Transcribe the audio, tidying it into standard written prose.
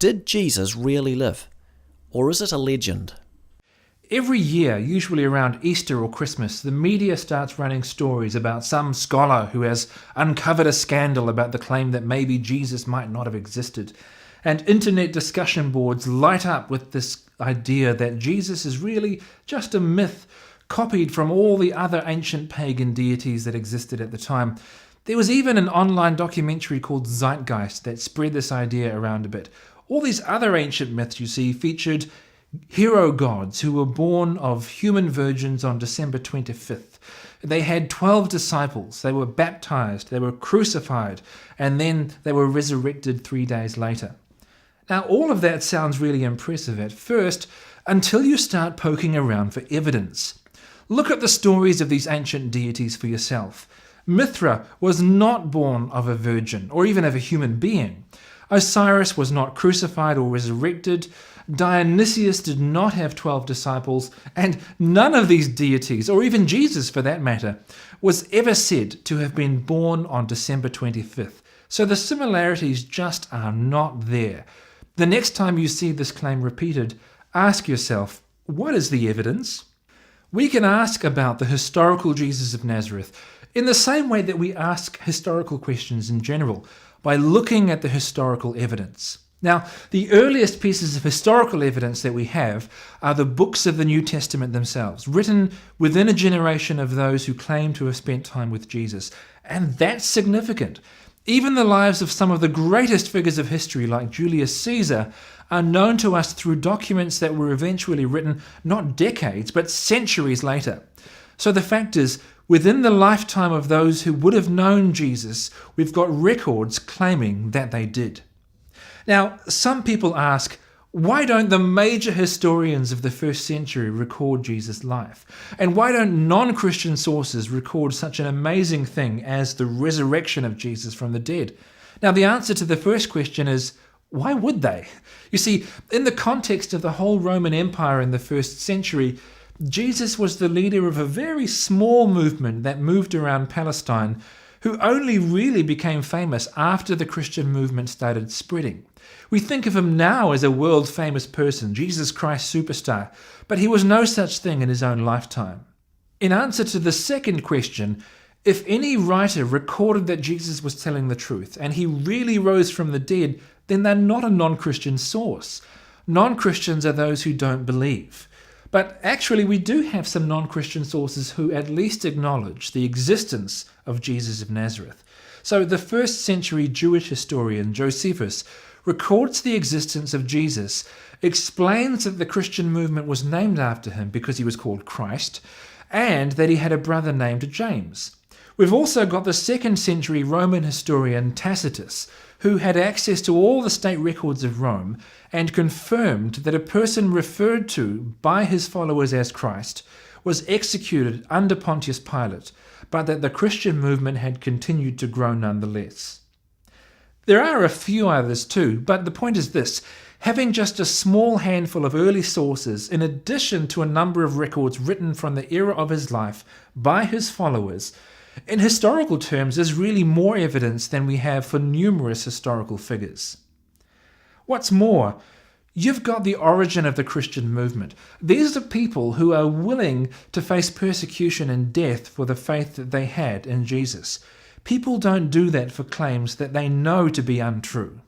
Did Jesus really live? Or is it a legend? Every year, usually around Easter or Christmas, the media starts running stories about some scholar who has uncovered a scandal about the claim that maybe Jesus might not have existed. And internet discussion boards light up with this idea that Jesus is really just a myth copied from all the other ancient pagan deities that existed at the time. There was even an online documentary called Zeitgeist that spread this idea around a bit. All these other ancient myths you see featured hero gods who were born of human virgins on December 25th. They had 12 disciples. They were baptized, they were crucified, and then they were resurrected 3 days later. Now, all of that sounds really impressive at first, until you start poking around for evidence. Look at the stories of these ancient deities for yourself. Mithra was not born of a virgin, or even of a human being. Osiris was not crucified or resurrected. Dionysius did not have 12 disciples, and none of these deities, or even Jesus for that matter, was ever said to have been born on December 25th. So the similarities just are not there. The next time you see this claim repeated, ask yourself, what is the evidence? We can ask about the historical Jesus of Nazareth in the same way that we ask historical questions in general, by looking at the historical evidence. Now, the earliest pieces of historical evidence that we have are the books of the New Testament themselves, written within a generation of those who claim to have spent time with Jesus. And that's significant. Even the lives of some of the greatest figures of history, like Julius Caesar, are known to us through documents that were eventually written not decades, but centuries later. So the fact is, within the lifetime of those who would have known Jesus, we've got records claiming that they did. Now, some people ask, why don't the major historians of the first century record Jesus' life? And why don't non-Christian sources record such an amazing thing as the resurrection of Jesus from the dead? Now, the answer to the first question is, why would they? You see, in the context of the whole Roman Empire in the first century, Jesus was the leader of a very small movement that moved around Palestine, who only really became famous after the Christian movement started spreading. We think of him now as a world-famous person, Jesus Christ superstar, but he was no such thing in his own lifetime. In answer to the second question, if any writer recorded that Jesus was telling the truth and he really rose from the dead, then they're not a non-Christian source. Non-Christians are those who don't believe. But actually, we do have some non-Christian sources who at least acknowledge the existence of Jesus of Nazareth. So the first century Jewish historian Josephus records the existence of Jesus, explains that the Christian movement was named after him because he was called Christ, and that he had a brother named James. We've also got the second century Roman historian Tacitus, who had access to all the state records of Rome and confirmed that a person referred to by his followers as Christ was executed under Pontius Pilate, but that the Christian movement had continued to grow nonetheless. There are a few others too, but the point is this: having just a small handful of early sources, in addition to a number of records written from the era of his life by his followers, in historical terms is really more evidence than we have for numerous historical figures. What's more, you've got the origin of the Christian movement. These are people who are willing to face persecution and death for the faith that they had in Jesus. People don't do that for claims that they know to be untrue.